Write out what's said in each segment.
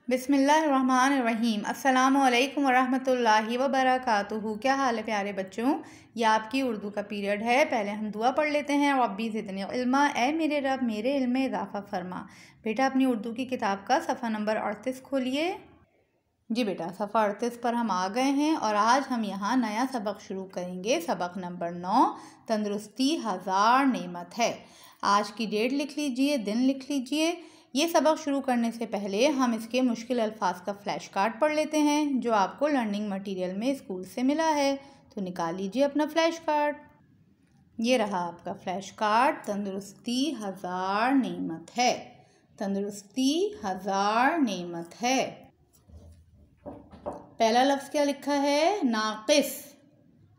बिस्मिल्लाहिर्रहमानिर्रहीम। अस्सलामुअलैकुम वरहमतुल्लाहि वबरकातुहू। क्या हाल है प्यारे बच्चों, ये आपकी उर्दू का पीरियड है। पहले हम दुआ पढ़ लेते हैं। रब्बी ज़िदनी इल्मा, ए मेरे रब मेरे इल्म में इजाफ़ा फरमा। बेटा अपनी उर्दू की किताब का सफ़ा नंबर 38 खोलिए। जी बेटा, सफ़ा 38 पर हम आ गए हैं और आज हम यहाँ नया सबक शुरू करेंगे। सबक नंबर 9, तंदुरुस्ती हज़ार नेमत है। आज की डेट लिख लीजिए, दिन लिख लीजिए। ये सबक शुरू करने से पहले हम इसके मुश्किल अल्फाज का फ्लैश कार्ड पढ़ लेते हैं जो आपको लर्निंग मटेरियल में स्कूल से मिला है। तो निकाल लीजिए अपना फ्लैश कार्ड। ये रहा आपका फ्लैश कार्ड। तंदुरुस्ती हज़ार नेमत है। तंदुरुस्ती हज़ार नेमत है। पहला लफ्ज़ क्या लिखा है? नाक़िस।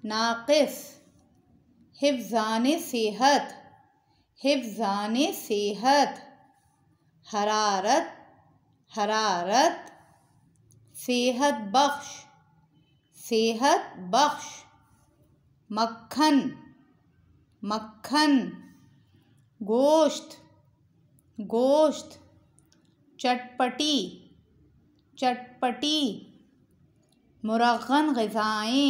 नाक़िस। हिफ़्ज़ाने सेहत। हिफ़्ज़ाने सेहत। हरारत। हरारत। सेहत बख्श। सेहत बख्श। मक्खन। मक्खन। गोश्त। गोश्त। चटपटी। चटपटी। मुरग़्ग़न ग़िज़ाएँ।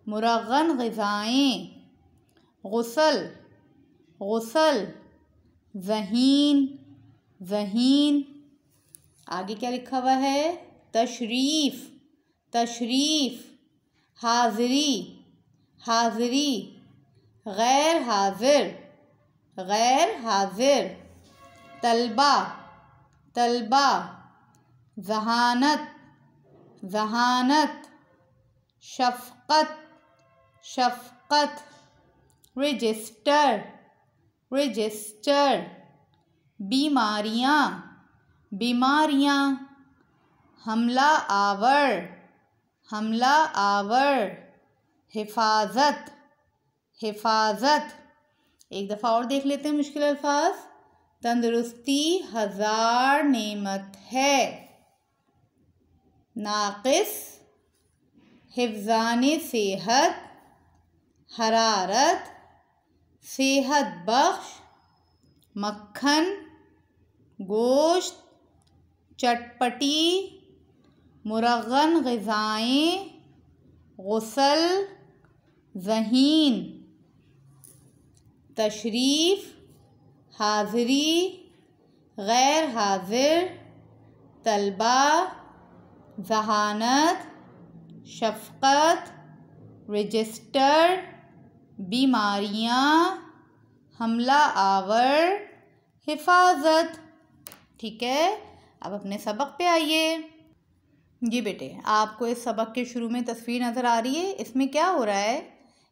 मुरग़्ग़न ग़िज़ाएँ। गुस्ल। गुस्ल। ज़हीन। ज़हीन। आगे क्या लिखा हुआ है? तशरीफ़। तशरीफ़। हाज़िरी। हाज़िरी। गैर हाज़िर। गैर हाज़िर। तलबा। तलबा। ज़हानत। ज़हानत। शफ़क़त। शफ़क़त। रजिस्टर। रजिस्टर। बीमारियाँ। बीमारियाँ। हमला आवर। हमला आवर। हिफाजत। हिफाजत। एक दफ़ा और देख लेते हैं मुश्किल अल्फाज। तंदुरुस्ती हज़ार नेमत है। नाक़िस। हिफ़्ज़ाने सेहत। हरारत। सेहत बख्श। मक्खन। गोश्त। चटपटी। मुरग़्ग़न ग़िज़ाएँ। गुस्ल। ज़हीन। तशरीफ़। हाज़िरी। गैर हाज़िर। तलबा। ज़हानत। शफ़क़त। रजिस्टर। बीमारियाँ। हमला आवर। हिफाजत। ठीक है, अब अपने सबक पे आइए। जी बेटे, आपको इस सबक के शुरू में तस्वीर नज़र आ रही है। इसमें क्या हो रहा है?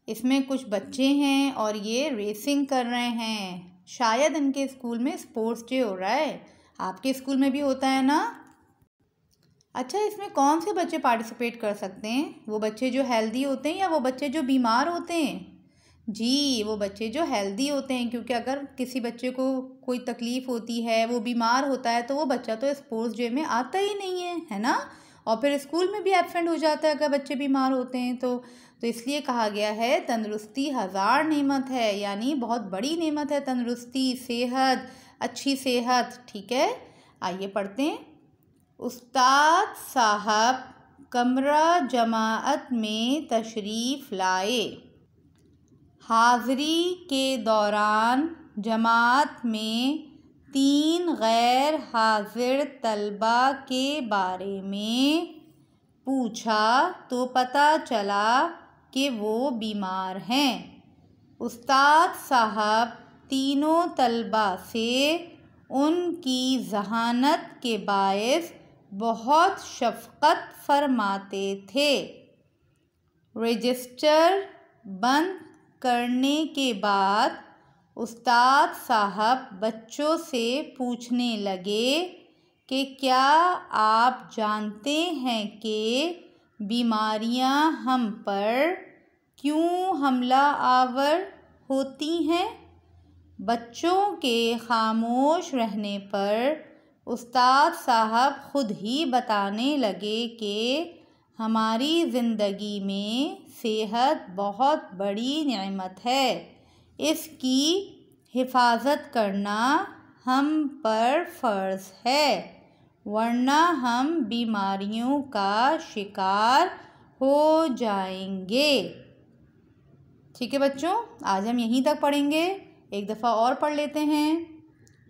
इसमें कुछ बच्चे हैं और ये रेसिंग कर रहे हैं। शायद इनके स्कूल में स्पोर्ट्स डे हो रहा है। आपके स्कूल में भी होता है ना? अच्छा, इसमें कौन से बच्चे पार्टिसिपेट कर सकते हैं? वो बच्चे जो हेल्दी होते हैं या वो बच्चे जो बीमार होते हैं? जी, वो बच्चे जो हेल्दी होते हैं, क्योंकि अगर किसी बच्चे को कोई तकलीफ़ होती है, वो बीमार होता है, तो वो बच्चा तो स्पोर्ट्स डे में आता ही नहीं है ना? और फिर स्कूल में भी एब्सेंट हो जाता है अगर बच्चे बीमार होते हैं तो इसलिए कहा गया है तंदुरुस्ती हज़ार नेमत है, यानी बहुत बड़ी नेमत है तंदुरुस्ती, सेहत, अच्छी सेहत। ठीक है, आइए पढ़ते हैं। उस्ताद साहब कमरा जमाअत में तशरीफ़ लाए। हाज़िरी के दौरान जमात में 3 गैर हाज़िर तलबा के बारे में पूछा तो पता चला कि वो बीमार हैं। उस्ताद साहब तीनों तलबा से उनकी ज़हानत के बायस बहुत शफ़क़त फरमाते थे। रजिस्टर बंद करने के बाद उस्ताद साहब बच्चों से पूछने लगे कि क्या आप जानते हैं कि बीमारियां हम पर क्यों हमला आवर होती हैं? बच्चों के खामोश रहने पर उस्ताद साहब खुद ही बताने लगे कि हमारी ज़िंदगी में सेहत बहुत बड़ी नेमत है। इसकी हिफाजत करना हम पर फ़र्ज़ है। वरना हम बीमारियों का शिकार हो जाएंगे। ठीक है बच्चों, आज हम यहीं तक पढ़ेंगे। एक दफ़ा और पढ़ लेते हैं।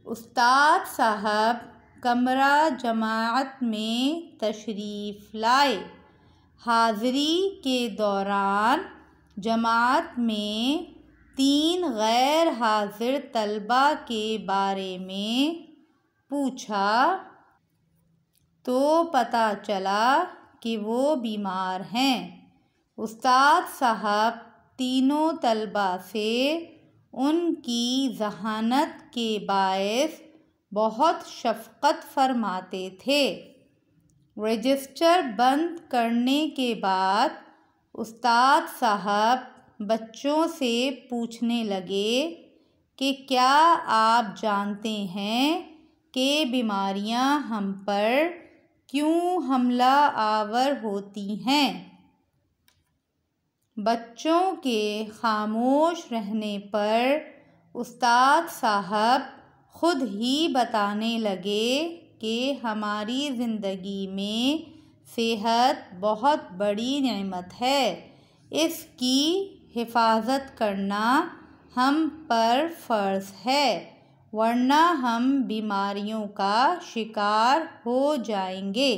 उस्ताद साहब कमरा जमाअत में तशरीफ़ लाए। हाज़री के दौरान जमाअत में 3 गैर हाजिर तलबा के बारे में पूछा तो पता चला कि वो बीमार हैं। उस्ताद साहब तीनों तलबा से उनकी ज़हानत के बायस बहुत शफ़क़त फरमाते थे। रजिस्टर बंद करने के बाद उस्ताद साहब बच्चों से पूछने लगे कि क्या आप जानते हैं कि बीमारियां हम पर क्यों हमला आवर होती हैं? बच्चों के खामोश रहने पर उस्ताद साहब ख़ुद ही बताने लगे कि हमारी ज़िंदगी में सेहत बहुत बड़ी नेमत है। इसकी हिफाजत करना हम पर फ़र्ज़ है, वरना हम बीमारियों का शिकार हो जाएंगे।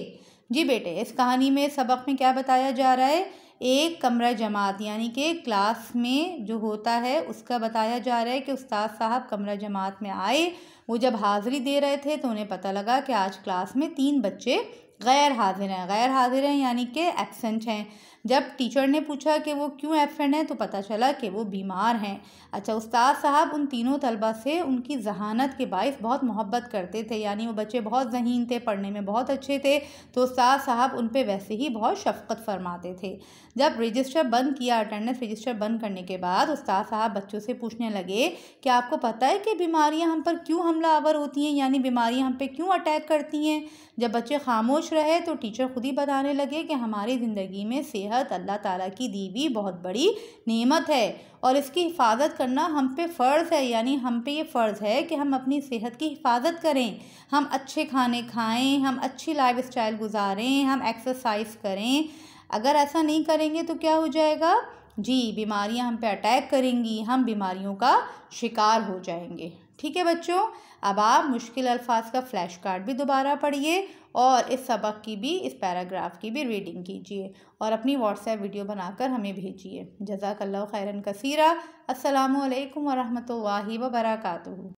जी बेटे, इस कहानी में सबक में क्या बताया जा रहा है? एक कमरा जमात यानी कि क्लास में जो होता है उसका बताया जा रहा है कि उस्ताद साहब कमरा जमात में आए। वो जब हाज़िरी दे रहे थे तो उन्हें पता लगा कि आज क्लास में 3 बच्चे गैर हाजिर हैं। गैर हाजिर हैं यानी कि एब्सेंट हैं। जब टीचर ने पूछा कि वो क्यों एब्सेंट हैं तो पता चला कि वो बीमार हैं। अच्छा, उस्ताद साहब उन तीनों तलबा से उनकी ज़हानत के बाइस बहुत मोहब्बत करते थे, यानी वो बच्चे बहुत ज़हीन थे, पढ़ने में बहुत अच्छे थे, तो उस्ताद साहब उन पे वैसे ही बहुत शफ़क़त फरमाते थे। जब रजिस्टर बंद किया, अटेंडेंस रजिस्टर बंद करने के बाद उस्ताद साहब बच्चों से पूछने लगे कि आपको पता है कि बीमारियां हम पर क्यों हमला आवर होती हैं, यानी बीमारियां हम पे क्यों अटैक करती हैं? जब बच्चे खामोश रहे तो टीचर खुद ही बताने लगे कि हमारी ज़िंदगी में सेहत अल्लाह ताला की दी हुई बहुत बड़ी नेमत है और इसकी हिफाजत करना हम पे फ़र्ज़ है, यानी हम पे ये फ़र्ज़ है कि हम अपनी सेहत की हिफाजत करें, हम अच्छे खाने खाएं, हम अच्छी लाइफ स्टाइल गुजारें, हम एक्सरसाइज करें। अगर ऐसा नहीं करेंगे तो क्या हो जाएगा? जी, बीमारियां हम पे अटैक करेंगी, हम बीमारियों का शिकार हो जाएंगे। ठीक है बच्चों, अब आप मुश्किल अल्फाज का फ्लैश कार्ड भी दोबारा पढ़िए और इस सबक की भी, इस पैराग्राफ की भी रीडिंग कीजिए और अपनी व्हाट्सएप वीडियो बनाकर हमें भेजिए। जज़ाकल्लाहु खैरन कसीरा। अस्सलामु अलैकुम व रहमतुल्लाहि व बरकातुहू।